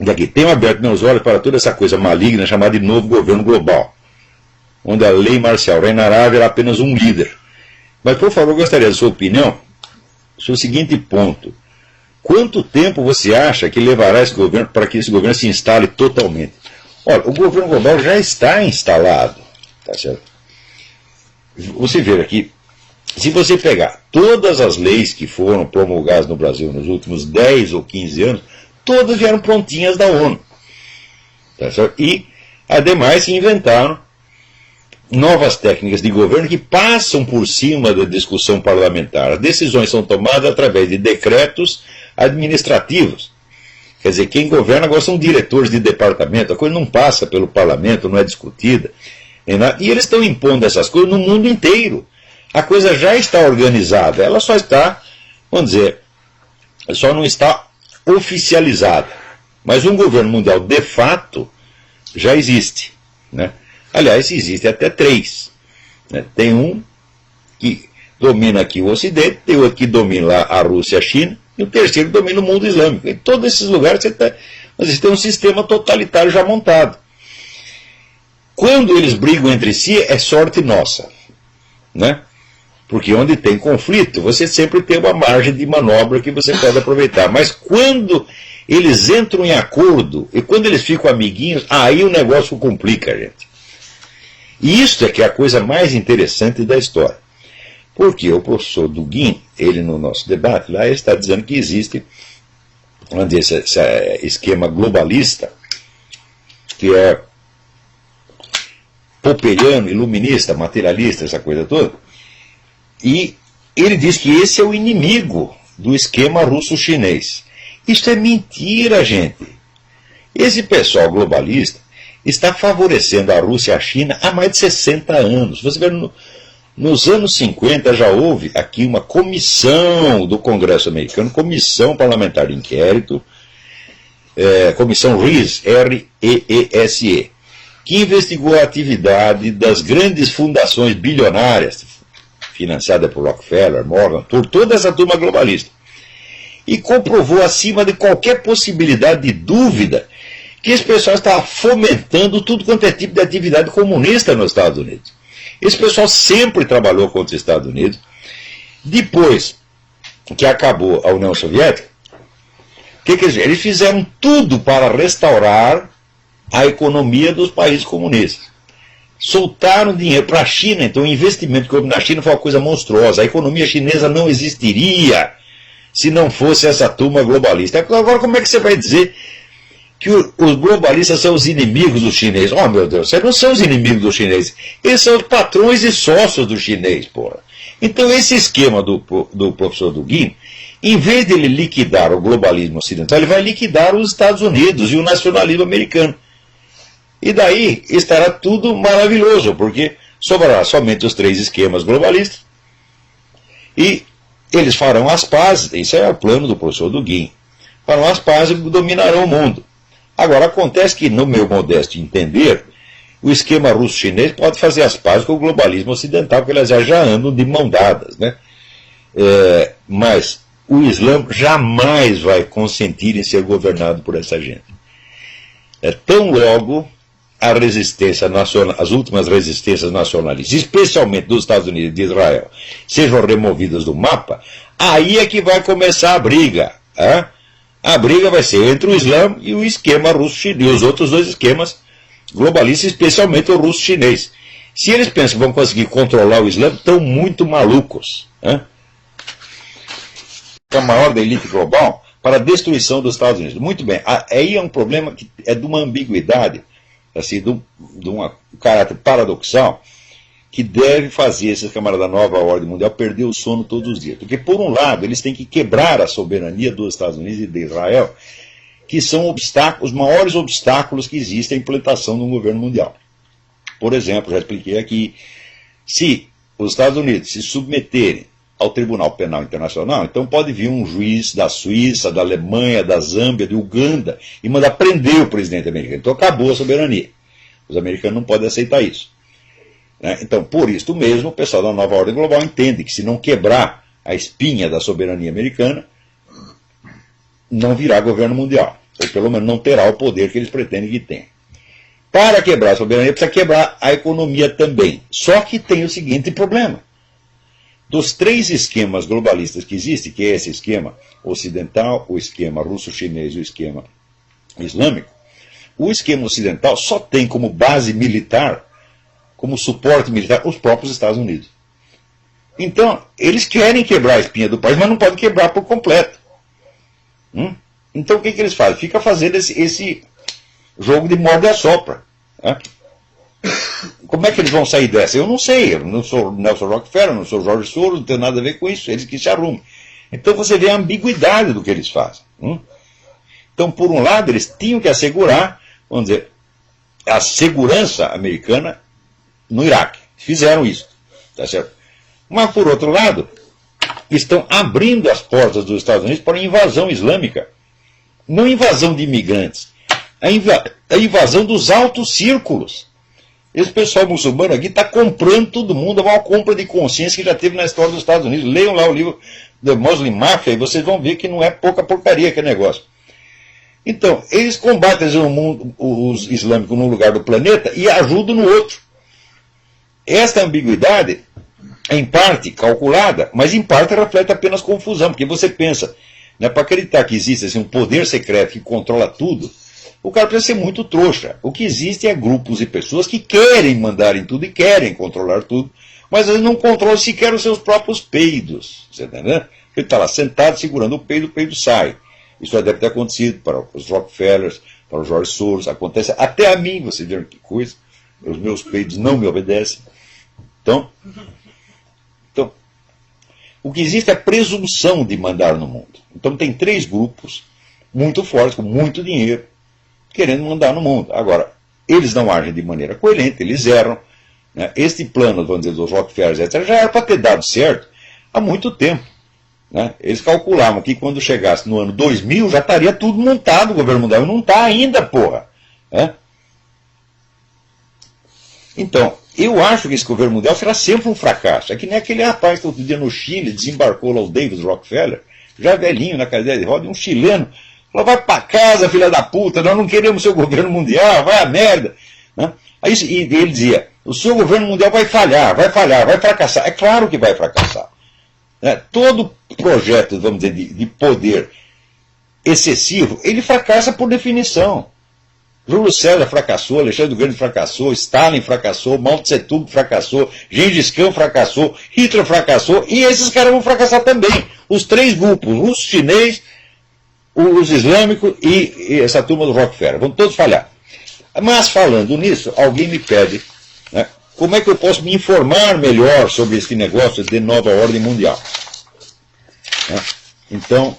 Daqui, tenho aberto meus olhos para toda essa coisa maligna chamada de novo governo global, onde a lei marcial reinará, haverá apenas um líder. Mas, por favor, gostaria da sua opinião sobre o seguinte ponto. Quanto tempo você acha que levará esse governo para que esse governo se instale totalmente? Olha, o governo global já está instalado. Tá certo? Você vê aqui, se você pegar todas as leis que foram promulgadas no Brasil nos últimos 10 ou 15 anos, todas vieram prontinhas da ONU. Tá certo? E, ademais, se inventaram novas técnicas de governo que passam por cima da discussão parlamentar. As decisões são tomadas através de decretos administrativos. Quer dizer, quem governa agora são diretores de departamento, a coisa não passa pelo parlamento, não é discutida. E eles estão impondo essas coisas no mundo inteiro. A coisa já está organizada, ela só está, vamos dizer, só não está oficializada. Mas um governo mundial, de fato, já existe, né? Aliás, existe até 3. Né? Tem um que domina aqui o Ocidente, tem outro que domina lá a Rússia e a China, e o terceiro que domina o mundo islâmico. Em todos esses lugares você tem um sistema totalitário já montado. Quando eles brigam entre si, é sorte nossa. Né? Porque onde tem conflito, você sempre tem uma margem de manobra que você pode aproveitar. Mas quando eles entram em acordo, e quando eles ficam amiguinhos, aí o negócio complica, gente. E isso é que é a coisa mais interessante da história. Porque o professor Dugin, ele no nosso debate lá, ele está dizendo que existe esse esquema globalista, que é popperiano, iluminista, materialista, essa coisa toda, e ele diz que esse é o inimigo do esquema russo-chinês. Isso é mentira, gente. Esse pessoal globalista está favorecendo a Rússia e a China há mais de 60 anos. Você vê, nos anos 50 já houve aqui uma comissão do Congresso americano, comissão parlamentar de inquérito, comissão REES, R-E-E-S-E, que investigou a atividade das grandes fundações bilionárias, financiadas por Rockefeller, Morgan, por toda essa turma globalista, e comprovou acima de qualquer possibilidade de dúvida que esse pessoal estava fomentando tudo quanto é tipo de atividade comunista nos Estados Unidos. Esse pessoal sempre trabalhou contra os Estados Unidos. Depois que acabou a União Soviética, eles fizeram tudo para restaurar a economia dos países comunistas. Soltaram dinheiro para a China, então o investimento que houve na China foi uma coisa monstruosa. A economia chinesa não existiria se não fosse essa turma globalista. Agora, como é que você vai dizer que os globalistas são os inimigos dos chineses? Oh, meu Deus, eles não são os inimigos dos chineses. Eles são os patrões e sócios do chinês, porra. Então, esse esquema do professor Dugin, em vez de ele liquidar o globalismo ocidental, ele vai liquidar os Estados Unidos e o nacionalismo americano. E daí estará tudo maravilhoso, porque sobrará somente os 3 esquemas globalistas e eles farão as pazes. Isso é o plano do professor Dugin. Farão as pazes e dominarão o mundo. Agora, acontece que, no meu modesto entender, o esquema russo-chinês pode fazer as pazes com o globalismo ocidental, porque elas já andam de mão dadas. Né? Mas o Islã jamais vai consentir em ser governado por essa gente. Tão logo a resistência nacional, as últimas resistências nacionalistas, especialmente dos Estados Unidos e de Israel, sejam removidas do mapa, aí é que vai começar a briga. Hein? A briga vai ser entre o Islã e o esquema russo-chinês, e os outros 2 esquemas globalistas, especialmente o russo-chinês. Se eles pensam que vão conseguir controlar o Islã, estão muito malucos. Hein? A maior da elite global para a destruição dos Estados Unidos. Muito bem, aí é um problema que é de uma ambiguidade, assim, de um caráter paradoxal, que deve fazer esses camaradas da nova ordem mundial perder o sono todos os dias. Porque, por um lado, eles têm que quebrar a soberania dos Estados Unidos e de Israel, que são os maiores obstáculos que existem à implantação de um governo mundial. Por exemplo, já expliquei aqui, se os Estados Unidos se submeterem ao Tribunal Penal Internacional, então pode vir um juiz da Suíça, da Alemanha, da Zâmbia, de Uganda, e mandar prender o presidente americano. Então acabou a soberania. Os americanos não podem aceitar isso. Então, por isso mesmo, o pessoal da nova ordem global entende que se não quebrar a espinha da soberania americana, não virá governo mundial, ou pelo menos não terá o poder que eles pretendem que tenha. Para quebrar a soberania, precisa quebrar a economia também. Só que tem o seguinte problema. Dos 3 esquemas globalistas que existem, que é esse esquema ocidental, o esquema russo-chinês e o esquema islâmico, o esquema ocidental só tem como base militar, como suporte militar, os próprios Estados Unidos. Então, eles querem quebrar a espinha do país, mas não podem quebrar por completo. Então, o que eles fazem? Fica fazendo esse jogo de morde e assopra. Né? Como é que eles vão sair dessa? Eu não sei. Eu não sou Nelson Rockefeller, não sou Jorge Soros, não tenho nada a ver com isso. Eles que se arrumem. Então, você vê a ambiguidade do que eles fazem. Então, por um lado, eles tinham que assegurar, vamos dizer, a segurança americana no Iraque. Fizeram isso. Tá certo? Mas, por outro lado, estão abrindo as portas dos Estados Unidos para a invasão islâmica. Não invasão de imigrantes. A invasão dos altos círculos. Esse pessoal muçulmano aqui está comprando todo mundo. É uma compra de consciência que já teve na história dos Estados Unidos. Leiam lá o livro The Muslim Mafia e vocês vão ver que não é pouca porcaria aquele negócio. Então, eles combatem os islâmicos num lugar do planeta e ajudam no outro. Esta ambiguidade é em parte calculada, mas em parte reflete apenas confusão, porque você pensa, né, para acreditar que existe assim, um poder secreto que controla tudo, o cara precisa ser muito trouxa. O que existe é grupos e pessoas que querem mandar em tudo e querem controlar tudo, mas eles não controlam sequer os seus próprios peidos. Você está entendendo? Ele está lá sentado segurando o peido sai. Isso já deve ter acontecido para os Rockefellers, para o George Soros, acontece até a mim, vocês viram que coisa, os meus peidos não me obedecem. Então, o que existe é a presunção de mandar no mundo. Então tem 3 grupos muito fortes, com muito dinheiro, querendo mandar no mundo. Agora, eles não agem de maneira coerente, eles erram. Né? Este plano, vamos dizer, dos Rockefellers, etc., já era para ter dado certo há muito tempo. Né? Eles calculavam que quando chegasse no ano 2000 já estaria tudo montado o governo mundial. E não está ainda, porra. Né? Então, eu acho que esse governo mundial será sempre um fracasso. É que nem aquele rapaz que outro dia no Chile desembarcou lá o David Rockefeller, já velhinho na cadeira de roda, um chileno. Falou, vai pra casa, filha da puta, nós não queremos seu governo mundial, vai a merda. Né? Aí, e ele dizia, o seu governo mundial vai falhar, vai fracassar. É claro que vai fracassar. Né? Todo projeto, vamos dizer, de poder excessivo, ele fracassa por definição. Júlio César fracassou, Alexandre o Grande fracassou, Stalin fracassou, Mao Tse Tung fracassou, Gengis Khan fracassou, Hitler fracassou, e esses caras vão fracassar também. Os 3 grupos, o russo, chinês, os islâmicos e essa turma do Rockefeller, vão todos falhar. Mas falando nisso, alguém me pede, né, como é que eu posso me informar melhor sobre esse negócio de nova ordem mundial. Né? Então,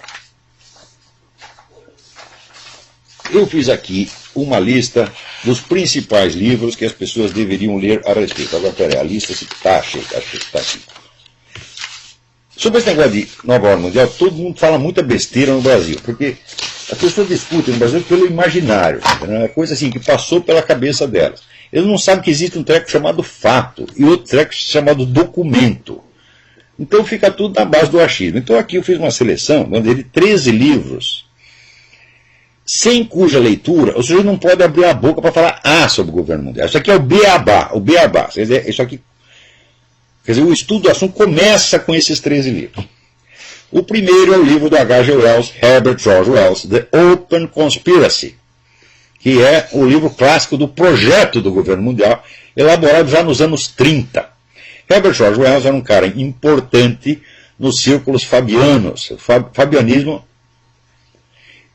eu fiz aqui uma lista dos principais livros que as pessoas deveriam ler a respeito. Agora, peraí, a lista está cheia, está aqui. Sobre esse negócio de nova ordem mundial, todo mundo fala muita besteira no Brasil, porque as pessoas discutem no Brasil pelo imaginário, é uma coisa assim que passou pela cabeça delas. Eles não sabem que existe um treco chamado fato e outro treco chamado documento. Então fica tudo na base do achismo. Então aqui eu fiz uma seleção de 13 livros, sem cuja leitura o sujeito não pode abrir a boca para falar sobre o governo mundial. Isso aqui é o beabá, isso aqui, quer dizer, o estudo do assunto começa com esses 13 livros. O primeiro é o livro do H.G. Wells, Herbert George Wells, The Open Conspiracy, que é o livro clássico do projeto do governo mundial, elaborado já nos anos 30. Herbert George Wells era um cara importante nos círculos fabianos. O fabianismo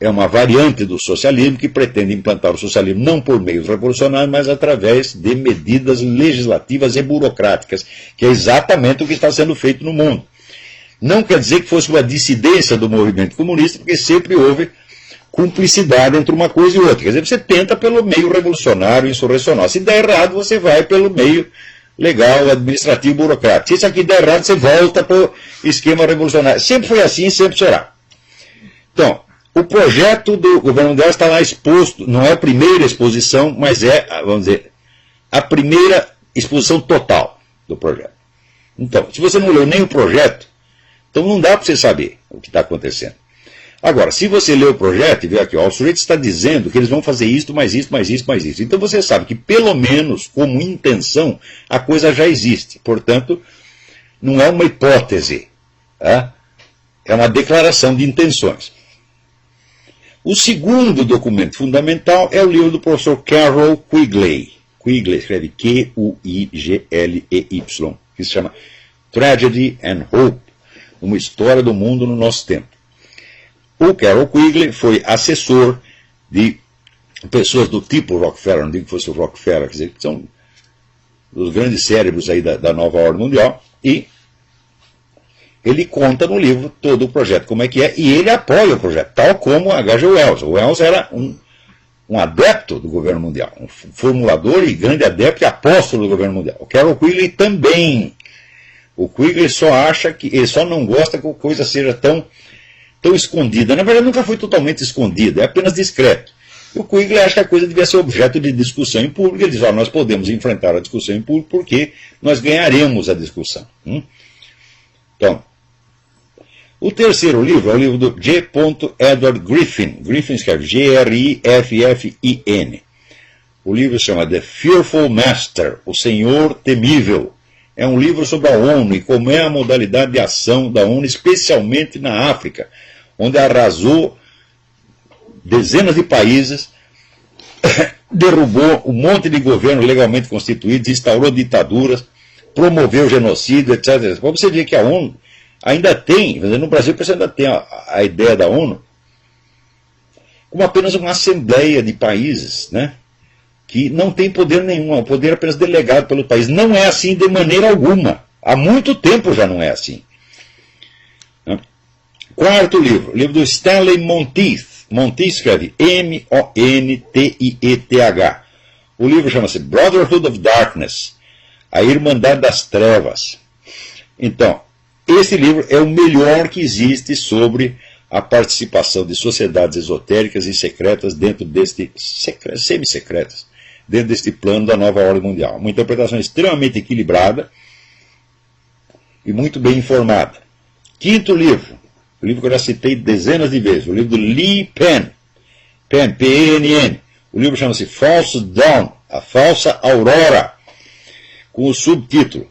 é uma variante do socialismo que pretende implantar o socialismo não por meios revolucionários, mas através de medidas legislativas e burocráticas, que é exatamente o que está sendo feito no mundo. Não quer dizer que fosse uma dissidência do movimento comunista, porque sempre houve cumplicidade entre uma coisa e outra. Quer dizer, você tenta pelo meio revolucionário, insurrecional. Se der errado, você vai pelo meio legal, administrativo, burocrático. Se isso aqui der errado, você volta para o esquema revolucionário. Sempre foi assim e sempre será. Então, o projeto do governo mundial está lá exposto, não é a primeira exposição, mas é, vamos dizer, a primeira exposição total do projeto. Então, se você não leu nem o projeto, então não dá para você saber o que está acontecendo. Agora, se você lê o projeto e vê aqui, ó, o sujeito está dizendo que eles vão fazer isto, mais isso, mais isso, mais isso. Então você sabe que, pelo menos, como intenção, a coisa já existe. Portanto, não é uma hipótese. Tá? É uma declaração de intenções. O segundo documento fundamental é o livro do professor Carroll Quigley. Quigley escreve Q-U-I-G-L-E-Y, que se chama Tragedy and Hope, uma história do mundo no nosso tempo. O Carroll Quigley foi assessor de pessoas do tipo Rockefeller, não digo que fosse o Rockefeller, quer dizer, que são os grandes cérebros aí da nova ordem mundial, e ele conta no livro todo o projeto, como é que é, e ele apoia o projeto, tal como H.G. Wells. O Wells era um adepto do governo mundial, um formulador e grande adepto e apóstolo do governo mundial. O Carroll Quigley também. O Quigley só acha que, ele só não gosta que a coisa seja tão escondida. Na verdade, nunca foi totalmente escondida, é apenas discreto. E o Quigley acha que a coisa devia ser objeto de discussão em público. Ele diz, nós podemos enfrentar a discussão em público porque nós ganharemos a discussão. Então, o terceiro livro é o livro do G. Edward Griffin. Griffin escreve G-R-I-F-F-I-N. O livro se chama The Fearful Master, o Senhor Temível. É um livro sobre a ONU e como é a modalidade de ação da ONU, especialmente na África, onde arrasou dezenas de países, derrubou um monte de governos legalmente constituídos, instaurou ditaduras, promoveu genocídio, etc. Para você ver que a ONU ainda tem, no Brasil você ainda tem a ideia da ONU como apenas uma assembleia de países, né? Que não tem poder nenhum, é um poder apenas delegado pelo país. Não é assim de maneira alguma. Há muito tempo já não é assim. Quarto livro, o livro do Stanley Monteith. Monteith escreve M-O-N-T-I-E-T-H. O livro chama-se Brotherhood of Darkness, a Irmandade das Trevas. Então, esse livro é o melhor que existe sobre a participação de sociedades esotéricas e secretas dentro deste, semi-secretas, dentro deste plano da nova ordem mundial. Uma interpretação extremamente equilibrada e muito bem informada. Quinto livro, o livro que eu já citei dezenas de vezes, o livro do Lee Penn, P-E-N-N. O livro chama-se False Dawn, a Falsa Aurora, com o subtítulo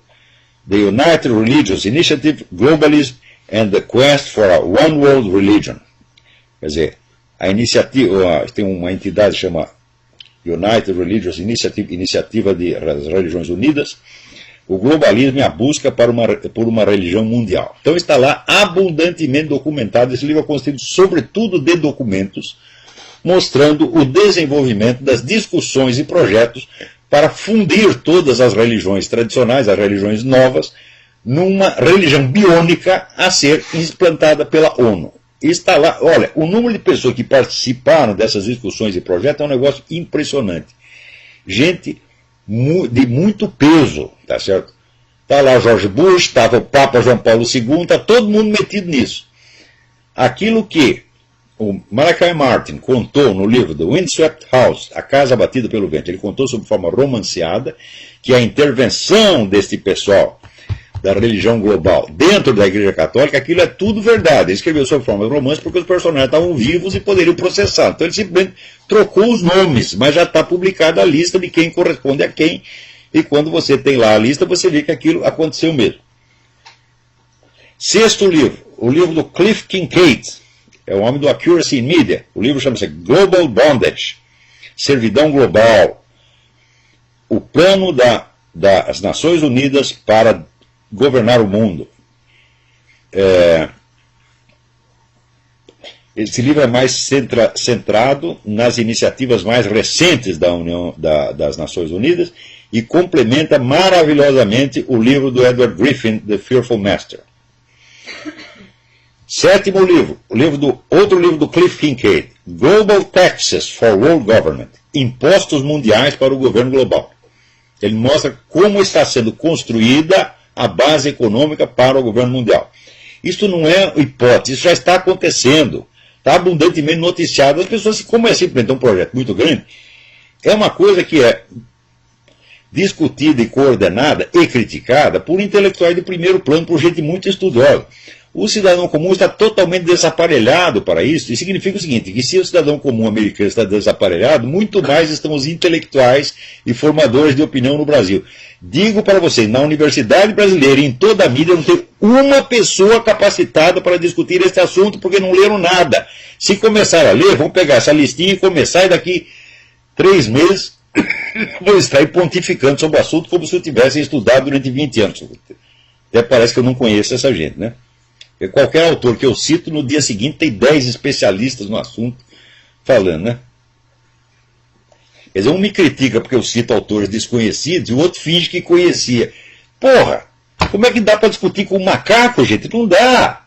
The United Religious Initiative, Globalism and the Quest for a One World Religion. Quer dizer, a iniciativa, tem uma entidade que chama United Religious Initiative, Iniciativa das Religiões Unidas, o globalismo e a busca por uma religião mundial. Então está lá abundantemente documentado. Esse livro é constituído sobretudo de documentos mostrando o desenvolvimento das discussões e projetos para fundir todas as religiões tradicionais, as religiões novas, numa religião biônica a ser implantada pela ONU. Está lá, olha, o número de pessoas que participaram dessas discussões e projetos é um negócio impressionante. Gente de muito peso, tá certo? Está lá George Bush, estava o Papa João Paulo II, está todo mundo metido nisso. Aquilo que o Malachi Martin contou no livro The Windswept House, A Casa Batida pelo Vento, ele contou sob forma romanceada que a intervenção deste pessoal da religião global dentro da Igreja Católica, aquilo é tudo verdade. Ele escreveu sob forma de romance porque os personagens estavam vivos e poderiam processar. Então ele simplesmente trocou os nomes, mas já está publicada a lista de quem corresponde a quem, e quando você tem lá a lista, você vê que aquilo aconteceu mesmo. Sexto livro, o livro do Cliff Kincaid, é o homem do Accuracy in Media. O livro chama-se Global Bondage, Servidão Global, o plano das Nações Unidas para governar o mundo. Esse livro é mais centrado nas iniciativas mais recentes da União das Nações Unidas e complementa maravilhosamente o livro do Edward Griffin, The Fearful Master. Sétimo livro, outro livro do Cliff Kincaid, Global Taxes for World Government, Impostos Mundiais para o Governo Global. Ele mostra como está sendo construída a base econômica para o governo mundial. Isso não é hipótese, isso já está acontecendo, está abundantemente noticiado. As pessoas, como é simplesmente um projeto muito grande, é uma coisa que é discutida e coordenada e criticada por intelectuais de primeiro plano, por gente muito estudiosa. O cidadão comum está totalmente desaparelhado para isso, e significa o seguinte, que se o cidadão comum americano está desaparelhado, muito mais estão os intelectuais e formadores de opinião no Brasil. Digo para vocês, na universidade brasileira e em toda a mídia não tem uma pessoa capacitada para discutir este assunto, porque não leram nada. Se começar a ler, vão pegar essa listinha e começar, e daqui 3 meses vão estar aí pontificando sobre o assunto como se eu tivesse estudado durante 20 anos. Até parece que eu não conheço essa gente, né? Qualquer autor que eu cito, no dia seguinte tem 10 especialistas no assunto falando, né? Quer dizer, um me critica porque eu cito autores desconhecidos e o outro finge que conhecia. Porra, como é que dá para discutir com um macaco, gente? Não dá.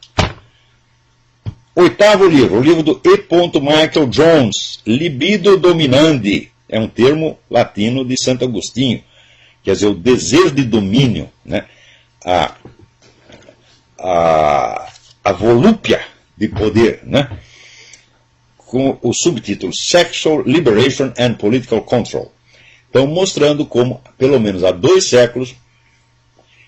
8º livro, o livro do E. Michael Jones, Libido Dominandi. É um termo latino de Santo Agostinho. Quer dizer, o desejo de domínio, né? A volúpia de poder, né? Com o subtítulo Sexual Liberation and Political Control. Então, mostrando como, pelo menos há 2 séculos,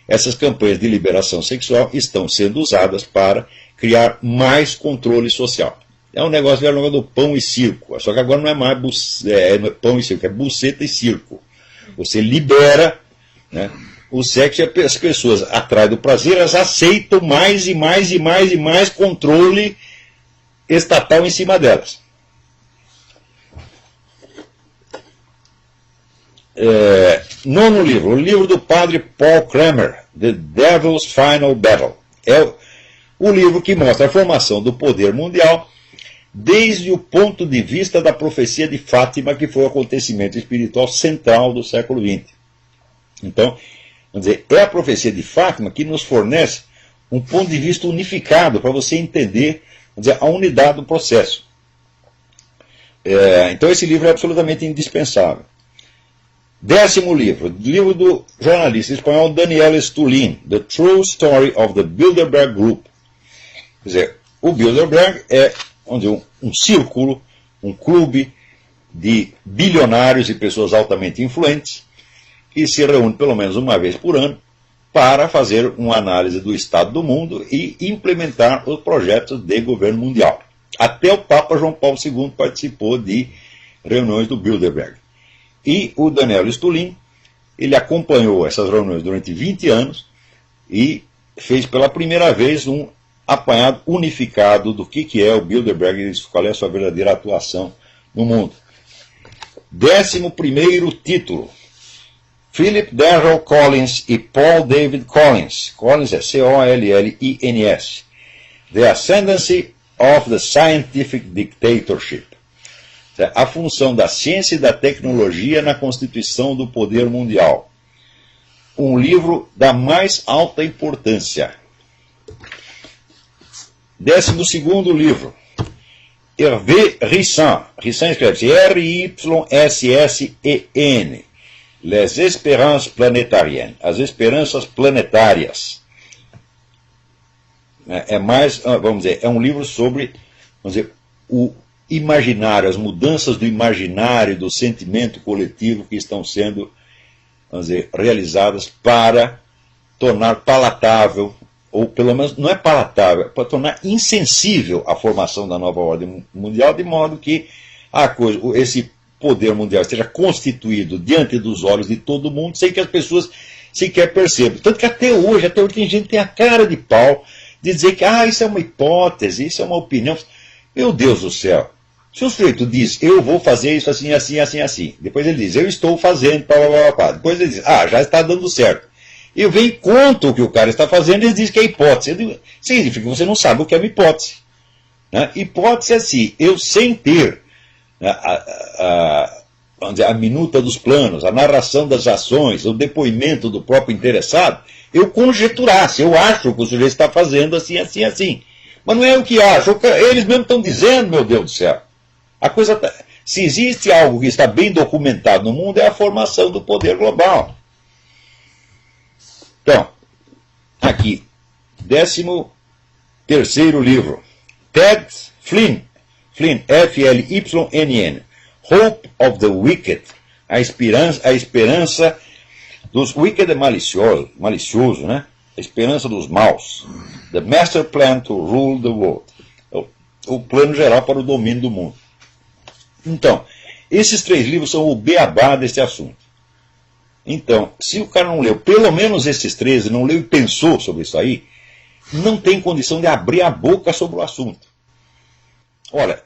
essas campanhas de liberação sexual estão sendo usadas para criar mais controle social. É um negócio que era do pão e circo, só que agora não é mais não é pão e circo, é buceta e circo. Você libera, né, o sexo e as pessoas, atrás do prazer, elas aceitam mais e mais e mais e mais controle estatal em cima delas. 9º livro, o livro do padre Paul Kramer, The Devil's Final Battle. É o livro que mostra a formação do poder mundial desde o ponto de vista da profecia de Fátima, que foi o acontecimento espiritual central do século XX. Então, vamos dizer, é a profecia de Fátima que nos fornece um ponto de vista unificado para você entender, vamos dizer, a unidade do processo. Então esse livro é absolutamente indispensável. 10º livro, livro do jornalista espanhol Daniel Stulin, The True Story of the Bilderberg Group. Quer dizer, o Bilderberg é um círculo, um clube de bilionários e pessoas altamente influentes que se reúne pelo menos uma vez por ano para fazer uma análise do estado do mundo e implementar os projetos de governo mundial. Até o Papa João Paulo II participou de reuniões do Bilderberg. E o Daniel Stulin, ele acompanhou essas reuniões durante 20 anos e fez pela primeira vez um apanhado unificado do que é o Bilderberg e qual é a sua verdadeira atuação no mundo. 11º título, Philip Darrell Collins e Paul David Collins. Collins é C-O-L-L-I-N-S. The Ascendancy of the Scientific Dictatorship. A função da ciência e da tecnologia na constituição do poder mundial. Um livro da mais alta importância. 12º livro, Hervé Rissan. Rissan escreve-se R-Y-S-S-E-N. Les Espérances Planetariennes. As Esperanças Planetárias. É mais, vamos dizer, é um livro sobre, vamos dizer, o imaginário, as mudanças do imaginário, do sentimento coletivo que estão sendo, vamos dizer, realizadas para tornar palatável, ou pelo menos não é palatável, para tornar insensível a formação da nova ordem mundial, de modo que esse poder mundial esteja constituído diante dos olhos de todo mundo, sem que as pessoas sequer percebam. Tanto que até hoje tem gente que tem a cara de pau de dizer que isso é uma hipótese, isso é uma opinião. Meu Deus do céu. Se o sujeito diz, eu vou fazer isso assim, assim, assim, assim. Depois ele diz, eu estou fazendo, blá, blá, blá, blá. Depois ele diz, já está dando certo. Eu venho e conto o que o cara está fazendo e ele diz que é hipótese. Significa que você não sabe o que é uma hipótese. Né? Hipótese é assim, eu sem ter vamos dizer, a minuta dos planos, a narração das ações, o depoimento do próprio interessado, eu conjeturasse, eu acho que o sujeito está fazendo assim, assim, assim. Mas não é o que acho, eles mesmos estão dizendo, meu Deus do céu. Se existe algo que está bem documentado no mundo, é a formação do poder global. Então, aqui, 13º livro, Ted Flynn, F-L-Y-N-N, Hope of the Wicked, a esperança dos wicked é malicioso, né? a esperança dos maus, The Master Plan to Rule the World, o plano geral para o domínio do mundo. Então, esses 3 livros são o beabá desse assunto. Então, se o cara não leu pelo menos esses 13, não leu e pensou sobre isso aí, não tem condição de abrir a boca sobre o assunto. Olha,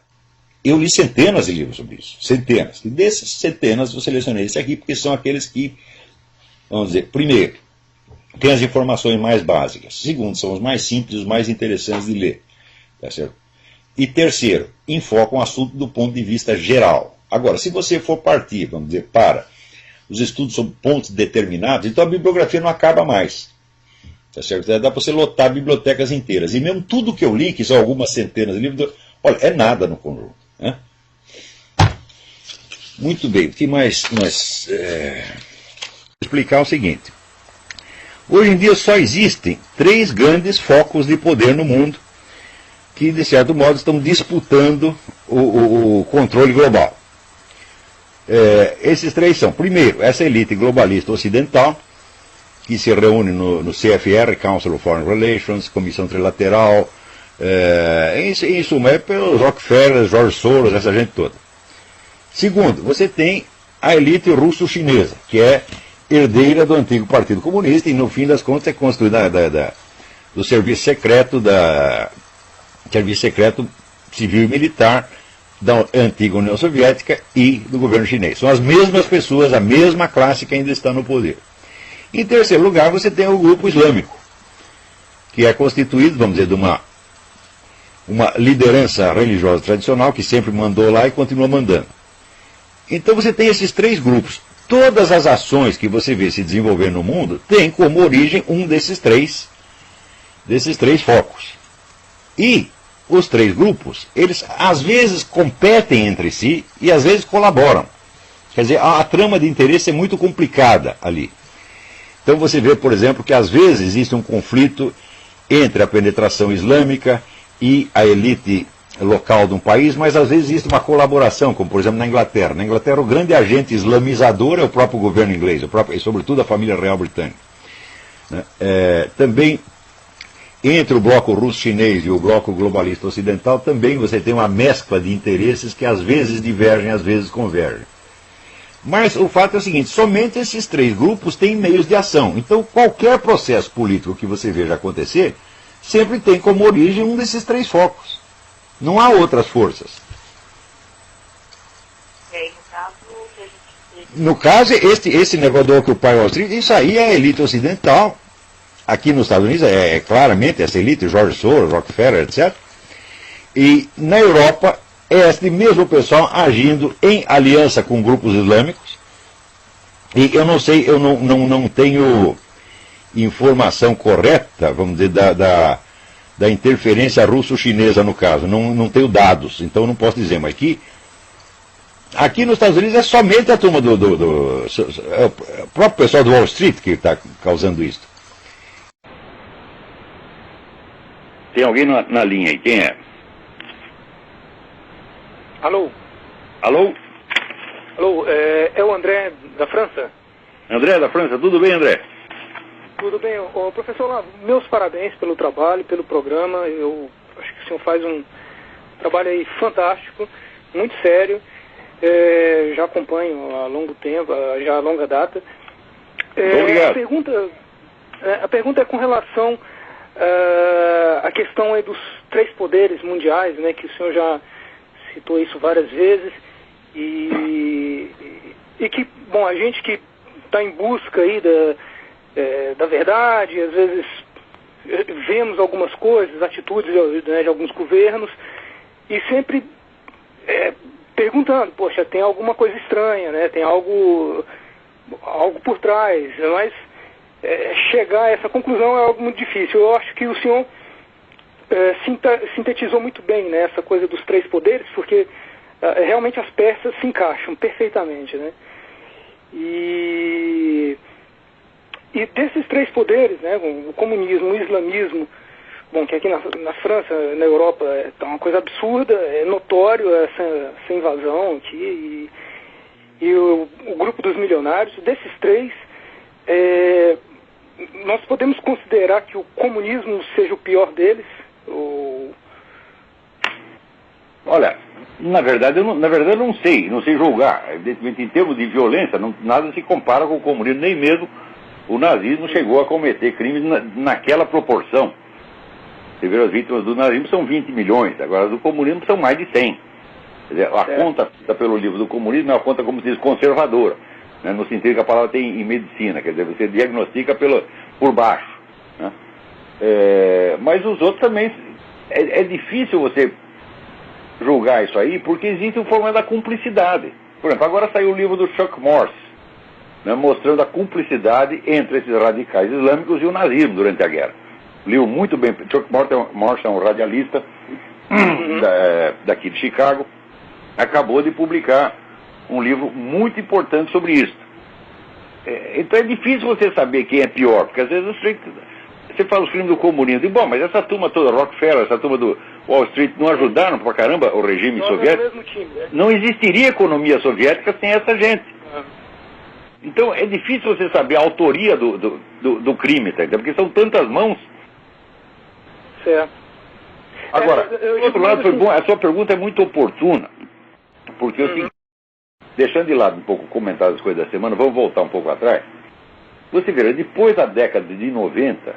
eu li centenas de livros sobre isso, centenas. E desses centenas eu selecionei esse aqui, porque são aqueles que, vamos dizer, primeiro, tem as informações mais básicas. Segundo, são os mais simples, os mais interessantes de ler. Tá certo? E terceiro, enfocam o assunto do ponto de vista geral. Agora, se você for partir, vamos dizer, para os estudos sobre pontos determinados, então a bibliografia não acaba mais. Tá certo? Dá para você lotar bibliotecas inteiras. E mesmo tudo que eu li, que são algumas centenas de livros, olha, é nada no conjunto. Né? Muito bem, o que mais nós... explicar o seguinte. Hoje em dia só existem 3 grandes focos de poder no mundo que, de certo modo, estão disputando o controle global. Esses 3 são, primeiro, essa elite globalista ocidental, que se reúne no CFR, Council of Foreign Relations, Comissão Trilateral, em suma, é pelos Rockefeller, George Soros, essa gente toda. Segundo, você tem a elite russo-chinesa, que é herdeira do antigo Partido Comunista e, no fim das contas, é construída do serviço secreto, serviço secreto civil e militar da antiga União Soviética e do governo chinês. São as mesmas pessoas, a mesma classe que ainda está no poder. Em terceiro lugar, você tem o grupo islâmico, que é constituído, vamos dizer, de uma liderança religiosa tradicional que sempre mandou lá e continua mandando. Então você tem esses 3 grupos. Todas as ações que você vê se desenvolver no mundo têm como origem um desses três focos. E os 3 grupos, eles às vezes competem entre si e às vezes colaboram. Quer dizer, a trama de interesse é muito complicada ali. Então você vê, por exemplo, que às vezes existe um conflito entre a penetração islâmica e a elite local de um país, mas às vezes existe uma colaboração, como por exemplo na Inglaterra. Na Inglaterra o grande agente islamizador é o próprio governo inglês, e sobretudo a família real britânica. Também entre o bloco russo-chinês e o bloco globalista ocidental também você tem uma mescla de interesses que às vezes divergem, às vezes convergem. Mas o fato é o seguinte, somente esses 3 grupos têm meios de ação. Então qualquer processo político que você veja acontecer, sempre tem como origem um desses 3 focos. Não há outras forças. No caso, esse negócio do Occupy Wall Street, isso aí é a elite ocidental. Aqui nos Estados Unidos é claramente essa elite, George Soros, Rockefeller, etc. E na Europa é esse mesmo pessoal agindo em aliança com grupos islâmicos. E eu não sei, eu não tenho informação correta, vamos dizer, da interferência russo-chinesa no caso. Não tenho dados, então não posso dizer. Mas aqui nos Estados Unidos é somente a turma é o próprio pessoal do Wall Street que está causando isso. Tem alguém na linha aí, quem é? Alô? Alô? Alô, é o André da França? André da França, tudo bem, André? Tudo bem. Professor, meus parabéns pelo trabalho, pelo programa. Eu acho que o senhor faz um trabalho aí fantástico, muito sério. Já acompanho há longo tempo, já há longa data. Obrigado. A pergunta é com relação à questão aí dos 3 poderes mundiais, né, que o senhor já citou isso várias vezes, e que, bom, a gente que está em busca aí da verdade, às vezes vemos algumas coisas, atitudes, né, de alguns governos, e sempre perguntando, poxa, tem alguma coisa estranha, né, tem algo por trás, mas chegar a essa conclusão é algo muito difícil. Eu acho que o senhor sintetizou muito bem, né, essa coisa dos 3 poderes, porque realmente as peças se encaixam perfeitamente, né? E desses 3 poderes, né, o comunismo, o islamismo, bom, que aqui na França, na Europa, é uma coisa absurda, é notório essa invasão aqui, e o grupo dos milionários, desses 3, nós podemos considerar que o comunismo seja o pior deles? Ou... Olha, na verdade eu não sei julgar. Evidentemente, em termos de violência, nada se compara com o comunismo, nem mesmo o nazismo chegou a cometer crimes naquela proporção. Você vê, as vítimas do nazismo são 20 milhões, agora as do comunismo são mais de 100. Quer dizer, a conta feita pelo livro do comunismo é uma conta, como se diz, conservadora, né, no sentido que a palavra tem em medicina, quer dizer, você diagnostica por baixo. Né? Mas os outros também, é difícil você julgar isso aí, porque existe um problema da cumplicidade. Por exemplo, agora saiu o livro do Chuck Morse, né, mostrando a cumplicidade entre esses radicais islâmicos e o nazismo durante a guerra. Liu muito bem. Chuck Morse é um radialista daqui de Chicago, acabou de publicar um livro muito importante sobre isso. Então é difícil você saber quem é pior, porque às vezes você fala os crimes do comunismo, e bom, mas essa turma toda, Rockefeller, essa turma do Wall Street, não ajudaram pra caramba o regime soviético? É o mesmo time, né? Não existiria economia soviética sem essa gente. Então é difícil você saber a autoria do crime, tá? Porque são tantas mãos. Certo. Agora, do outro lado, foi bom, a sua pergunta é muito oportuna, porque deixando de lado um pouco o comentário das coisas da semana, vamos voltar um pouco atrás. Você vê, depois da década de 90,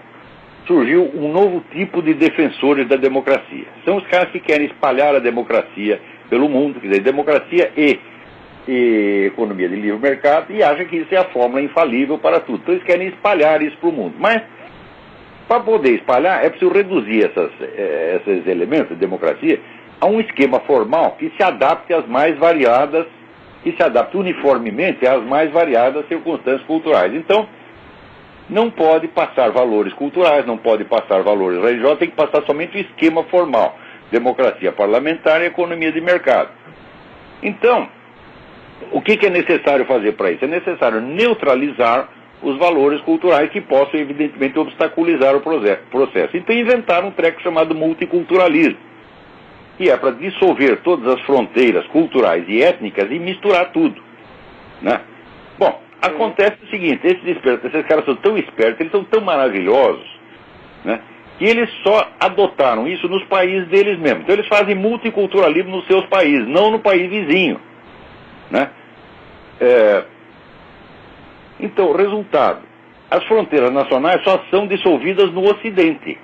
surgiu um novo tipo de defensores da democracia. São os caras que querem espalhar a democracia pelo mundo, quer dizer, democracia e economia de livre mercado, e acham que isso é a fórmula infalível para tudo. Então eles querem espalhar isso para o mundo. Mas, para poder espalhar, é preciso reduzir esses elementos de democracia a um esquema formal que se adapte às mais variadas, que se adapte uniformemente às mais variadas circunstâncias culturais. Então, não pode passar valores culturais, não pode passar valores religiosos, tem que passar somente o esquema formal. Democracia parlamentar e economia de mercado. Então, o que é necessário fazer para isso? É necessário neutralizar os valores culturais que possam, evidentemente, obstaculizar o processo. Então inventaram um treco chamado multiculturalismo, que é para dissolver todas as fronteiras culturais e étnicas e misturar tudo. Né? Bom, acontece o seguinte, esses caras são tão espertos, eles são tão maravilhosos, né, que eles só adotaram isso nos países deles mesmos. Então eles fazem multiculturalismo nos seus países, não no país vizinho. Né? Então, resultado, as fronteiras nacionais só são dissolvidas no Ocidente.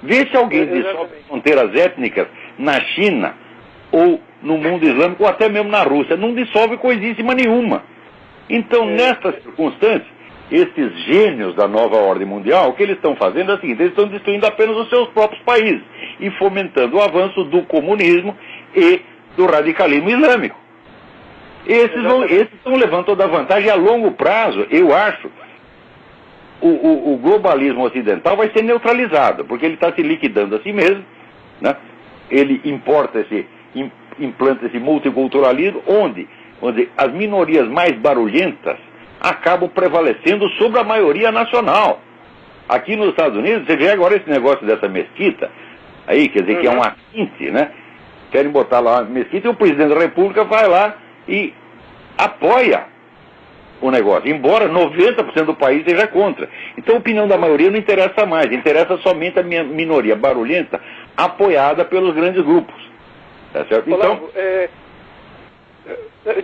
Vê se alguém dissolve fronteiras étnicas na China, ou no mundo islâmico, ou até mesmo na Rússia. Não dissolve coisíssima nenhuma. Então, nestas circunstâncias, esses gênios da nova ordem mundial, o que eles estão fazendo é o seguinte, eles estão destruindo apenas os seus próprios países e fomentando o avanço do comunismo e do radicalismo islâmico. Esses estão levando toda a vantagem. A longo prazo, eu acho, o globalismo ocidental vai ser neutralizado, porque ele está se liquidando a si mesmo, né? Ele implanta esse multiculturalismo, onde as minorias mais barulhentas acabam prevalecendo sobre a maioria nacional. Aqui nos Estados Unidos, você vê agora esse negócio dessa mesquita, aí, quer dizer, que é um assinte, né? Querem botar lá a mesquita e o presidente da República vai lá e apoia o negócio, embora 90% do país seja contra. Então a opinião da maioria não interessa mais, interessa somente a minoria barulhenta apoiada pelos grandes grupos. Tá certo? Então,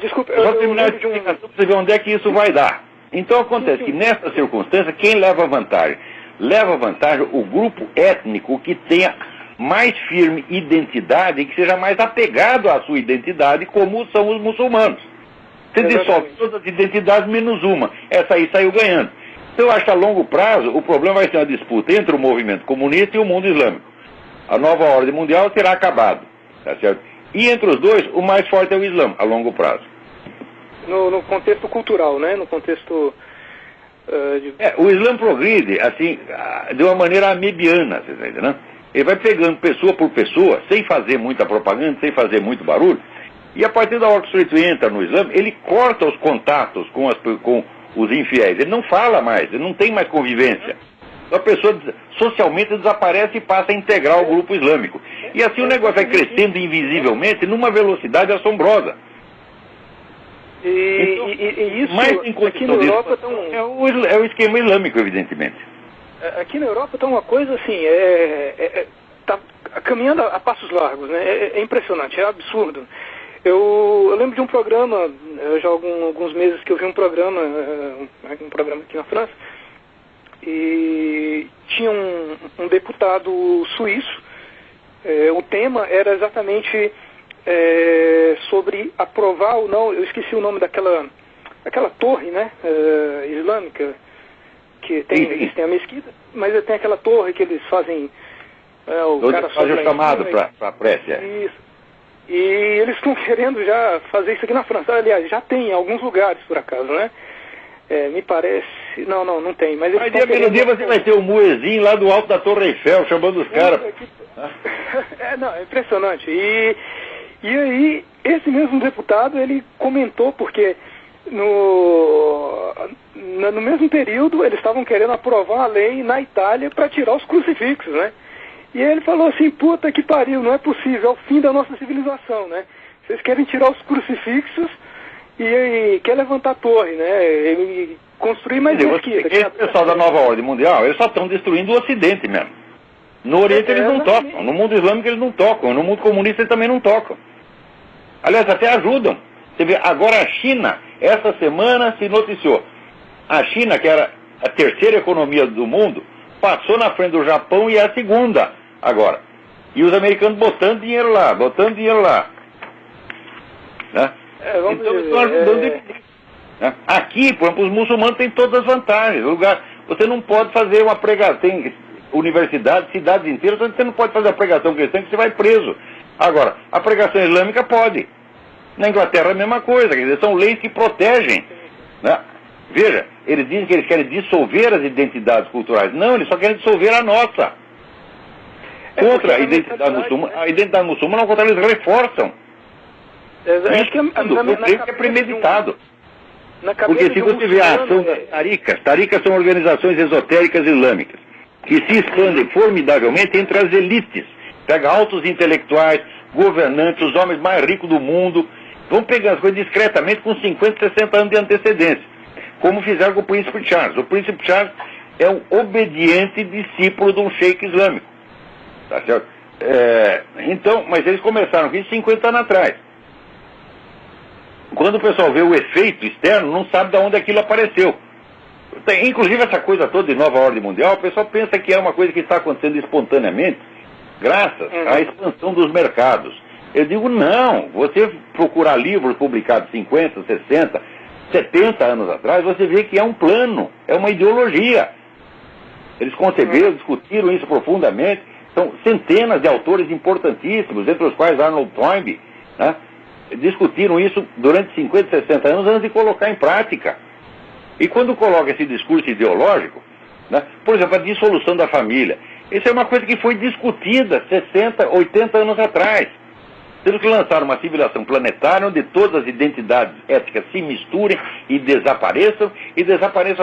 desculpe, eu vou terminar a explicação para você ver onde é que isso vai dar. Então acontece que nessa circunstância, quem leva vantagem? Leva vantagem o grupo étnico que tenha mais firme identidade e que seja mais apegado à sua identidade, como são os muçulmanos. Você dissolve todas as identidades menos uma. Essa aí saiu ganhando. Então eu acho que a longo prazo o problema vai ser uma disputa entre o movimento comunista e o mundo islâmico. A nova ordem mundial terá acabado. Tá certo? E entre os dois, o mais forte é o Islã, a longo prazo. No contexto cultural, né? No contexto... O Islã progride, assim, de uma maneira amebiana, você está entendendo? Ele vai pegando pessoa por pessoa, sem fazer muita propaganda, sem fazer muito barulho, e a partir da hora que o sujeito entra no Islã, ele corta os contatos com os infiéis, ele não fala mais, ele não tem mais convivência. A pessoa socialmente desaparece e passa a integrar o grupo islâmico. E assim o negócio vai crescendo invisivelmente numa velocidade assombrosa. E isso, mais aqui na Europa é o esquema islâmico, evidentemente. Aqui na Europa está uma coisa assim, tá caminhando a passos largos, né? É impressionante, é absurdo. Eu lembro de um programa, já há alguns meses que eu vi um programa aqui na França, e tinha um deputado suíço. O tema era exatamente sobre aprovar ou não, eu esqueci o nome daquela torre, né, islâmica, que eles têm a mesquita, mas tem aquela torre que eles fazem, o cara faz o chamado para a prece. Isso. E eles estão querendo já fazer isso aqui na França. Aliás, já tem em alguns lugares, por acaso, né? Me parece... Não tem. Mas dia você vai ter o muezinho lá do alto da Torre Eiffel, chamando os caras. É impressionante. E aí, esse mesmo deputado, ele comentou, porque no mesmo período, eles estavam querendo aprovar a lei na Itália para tirar os crucifixos, né? E ele falou assim, puta que pariu, não é possível, é o fim da nossa civilização, né? Vocês querem tirar os crucifixos e quer levantar a torre, né? E construir mais mesquita. Esse pessoal da nova ordem mundial, eles só estão destruindo o Ocidente mesmo. No Oriente eles não tocam, no mundo islâmico eles não tocam, no mundo comunista eles também não tocam. Aliás, até ajudam. Você vê, agora a China, essa semana se noticiou, a China, que era a terceira economia do mundo, passou na frente do Japão e é a segunda agora. E os americanos botando dinheiro lá. Né? Então eles estão ajudando eles. Né? Aqui, por exemplo, os muçulmanos têm todas as vantagens. Você não pode fazer uma pregação. Tem universidades, cidades inteiras, onde você não pode fazer a pregação cristã, que você vai preso. Agora, a pregação islâmica pode. Na Inglaterra é a mesma coisa, quer dizer, são leis que protegem. Né? Veja, eles dizem que eles querem dissolver as identidades culturais. Não, eles só querem dissolver a nossa. Contra a identidade muçulmana. A identidade muçulmana, ao contrário, eles reforçam. Isso é premeditado. Porque se você vê a ação das taricas são organizações esotéricas islâmicas, que se expandem formidavelmente entre as elites. Pega altos intelectuais, governantes, os homens mais ricos do mundo, vão pegando as coisas discretamente com 50, 60 anos de antecedência. Como fizeram com o Príncipe Charles. O Príncipe Charles é um obediente discípulo de um sheik islâmico. Tá certo? Então, mas eles começaram aqui 50 anos atrás. Quando o pessoal vê o efeito externo, não sabe de onde aquilo apareceu. Inclusive essa coisa toda de nova ordem mundial, o pessoal pensa que é uma coisa que está acontecendo espontaneamente, graças à expansão dos mercados. Eu digo, não. Você procurar livros publicados 50, 60, 70 anos atrás, você vê que é um plano, é uma ideologia. Eles conceberam, discutiram isso profundamente. São centenas de autores importantíssimos, entre os quais Arnold Toynbee, né, discutiram isso durante 50, 60 anos antes de colocar em prática. E quando coloca esse discurso ideológico, né, por exemplo, a dissolução da família, isso é uma coisa que foi discutida 60, 80 anos atrás. Temos que lançar uma civilização planetária onde todas as identidades étnicas se misturem e desapareçam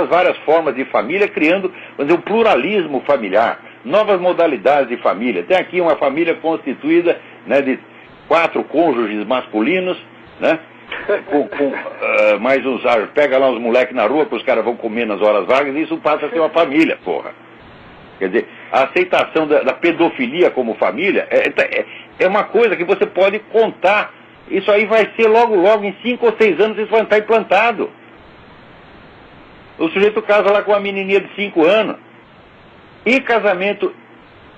as várias formas de família, criando, vamos dizer, um pluralismo familiar, novas modalidades de família. Tem aqui uma família constituída, né, de 4 cônjuges masculinos, né, mais uns, pega lá uns moleques na rua que os caras vão comer nas horas vagas e isso passa a ser uma família, porra. Quer dizer, a aceitação da pedofilia como família é uma coisa que você pode contar. Isso aí vai ser logo, em 5 ou 6 anos, isso vai estar implantado. O sujeito casa lá com uma menininha de 5 anos. E casamento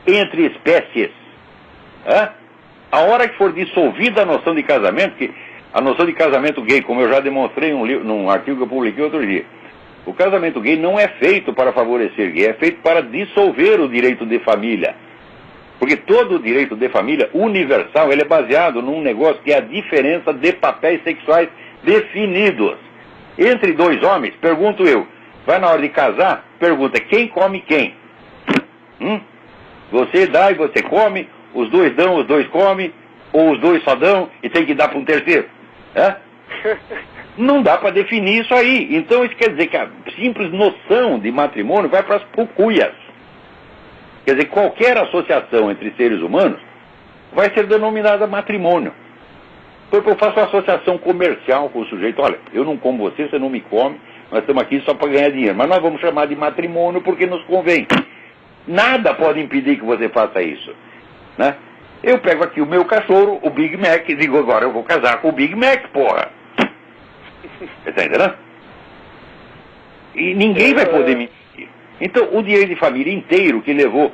entre espécies. A hora que for dissolvida a noção de casamento, que a noção de casamento gay, como eu já demonstrei num artigo que eu publiquei outro dia, o casamento gay não é feito para favorecer gay, é feito para dissolver o direito de família. Porque todo o direito de família universal, ele é baseado num negócio que é a diferença de papéis sexuais definidos. Entre 2 homens, pergunto eu, vai na hora de casar, pergunta, quem come quem? Você dá e você come, os 2 dão, os 2 comem, ou os 2 só dão e tem que dar para um terceiro? Não dá para definir isso aí. Então isso quer dizer que a simples noção de matrimônio vai para as pucuias. Quer dizer, qualquer associação entre seres humanos vai ser denominada matrimônio. eu faço uma associação comercial com o sujeito. Olha, eu não como você, você não me come, nós estamos aqui só para ganhar dinheiro. Mas nós vamos chamar de matrimônio porque nos convém. Nada pode impedir que você faça isso, né? Eu pego aqui o meu cachorro, o Big Mac, e digo, agora eu vou casar com o Big Mac, porra. Você está entendendo? E ninguém vai poder mentir. Então, o direito de família inteiro, que levou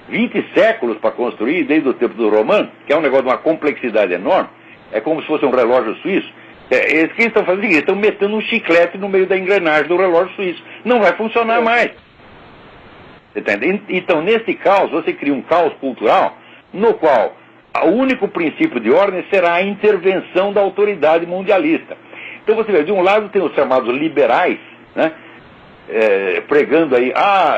20 séculos para construir, desde o tempo do Romano, que é um negócio de uma complexidade enorme, é como se fosse um relógio suíço. Eles que estão fazendo isso, estão metendo um chiclete no meio da engrenagem do relógio suíço. Não vai funcionar mais. Entende? Então, nesse caos, você cria um caos cultural no qual o único princípio de ordem será a intervenção da autoridade mundialista. Então você vê, de um lado tem os chamados liberais, né, pregando aí,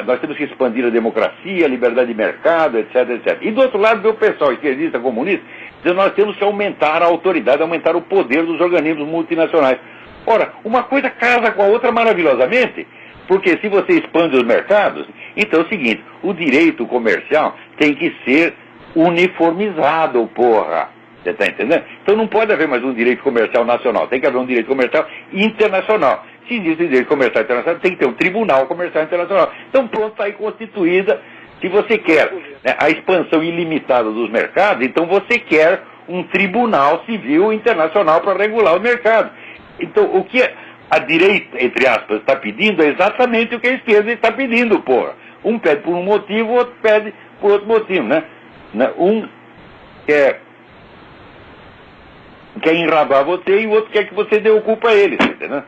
nós temos que expandir a democracia, a liberdade de mercado, etc, etc. E do outro lado vê o pessoal esquerdista, comunista, dizendo nós temos que aumentar a autoridade, aumentar o poder dos organismos multinacionais. Ora, uma coisa casa com a outra maravilhosamente, porque se você expande os mercados, então é o seguinte, o direito comercial tem que ser uniformizado, porra. Você está entendendo? Então não pode haver mais um direito comercial nacional, tem que haver um direito comercial internacional. Se existe direito comercial internacional, tem que ter um tribunal comercial internacional. Então pronto, está aí constituída. Se você quer, né, a expansão ilimitada dos mercados, então você quer um tribunal civil internacional para regular o mercado. Então o que a direita, entre aspas, está pedindo é exatamente o que a esquerda está pedindo, porra. Um pede por um motivo, o outro pede por outro motivo, né? Um quer enrabar você e o outro quer que você dê o culpa a ele, entendeu?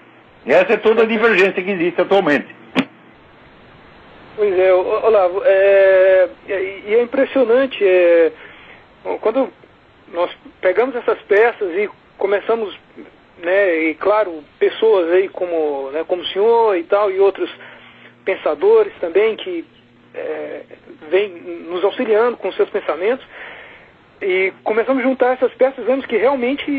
Essa é toda a divergência que existe atualmente. Pois é, Olavo, e é impressionante, quando nós pegamos essas peças e começamos, né, e claro, pessoas aí como o senhor e tal, e outros pensadores também que vêm nos auxiliando com seus pensamentos, e começamos a juntar essas peças, vemos que realmente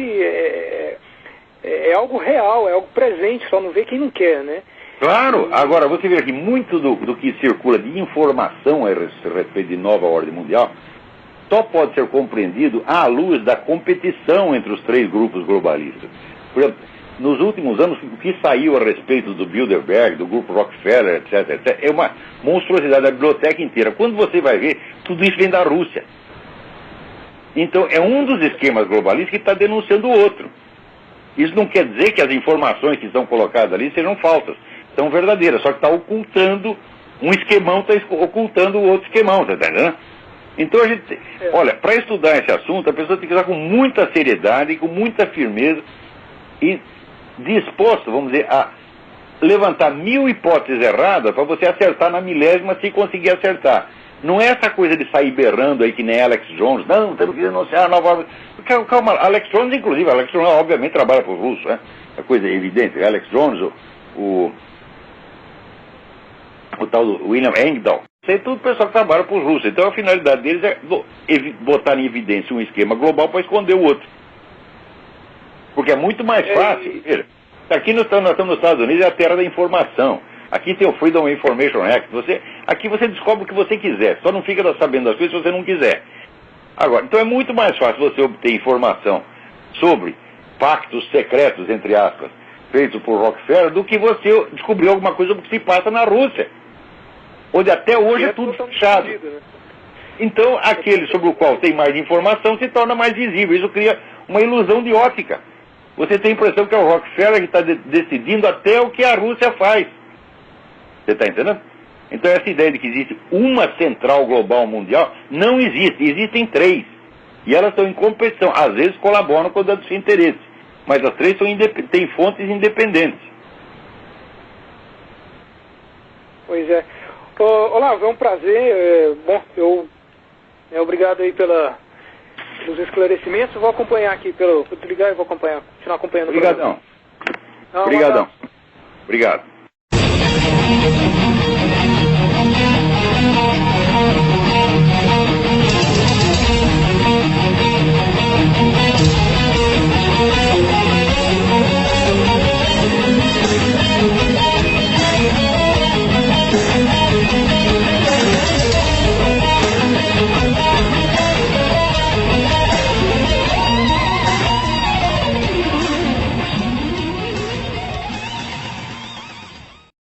é algo real, é algo presente, só não vê quem não quer, né? Claro, agora você vê que muito do que circula de informação a respeito de nova ordem mundial só pode ser compreendido à luz da competição entre os três grupos globalistas. Por exemplo, nos últimos anos, o que saiu a respeito do Bilderberg, do grupo Rockefeller, etc., é uma monstruosidade da biblioteca inteira. Quando você vai ver, tudo isso vem da Rússia. Então, é um dos esquemas globalistas que está denunciando o outro. Isso não quer dizer que as informações que estão colocadas ali sejam falsas. São verdadeiras, só que está ocultando, um esquemão está ocultando o outro esquemão, tá entendendo? Então a gente, olha, para estudar esse assunto, a pessoa tem que usar com muita seriedade, com muita firmeza e disposto, vamos dizer, a levantar 1000 hipóteses erradas para você acertar na milésima se conseguir acertar. Não é essa coisa de sair berrando aí que nem Alex Jones. Não, temos que denunciar a nova ordem. Calma, Alex Jones, inclusive, Alex Jones obviamente trabalha para os russos, né? É coisa evidente. Alex Jones, o tal do William Engdahl. Isso é tudo pessoal que trabalha para os russos. Então a finalidade deles é botar em evidência um esquema global para esconder o outro. Porque é muito mais fácil. Veja, aqui nós estamos nos Estados Unidos, é a terra da informação. Aqui tem o Freedom of Information Act. Aqui você descobre o que você quiser. Só não fica sabendo das coisas se você não quiser. Agora, então é muito mais fácil você obter informação sobre pactos secretos, entre aspas, feitos por Rockefeller, do que você descobrir alguma coisa do que se passa na Rússia. Onde até hoje é tudo fechado. Então, aquele sobre o qual tem mais informação se torna mais visível. Isso cria uma ilusão de ótica. Você tem a impressão que é o Rockefeller que está decidindo até o que a Rússia faz. Você está entendendo? Então essa ideia de que existe uma central global mundial não existe. Existem três. E elas estão em competição. Às vezes colaboram com os seus interesses. Mas as três têm fontes independentes. Pois é. Olavo, é um prazer. Obrigado aí pelos esclarecimentos. Eu vou acompanhar aqui, vou te ligar e vou acompanhar. Continuar acompanhando. Obrigadão. Obrigadão. Obrigado.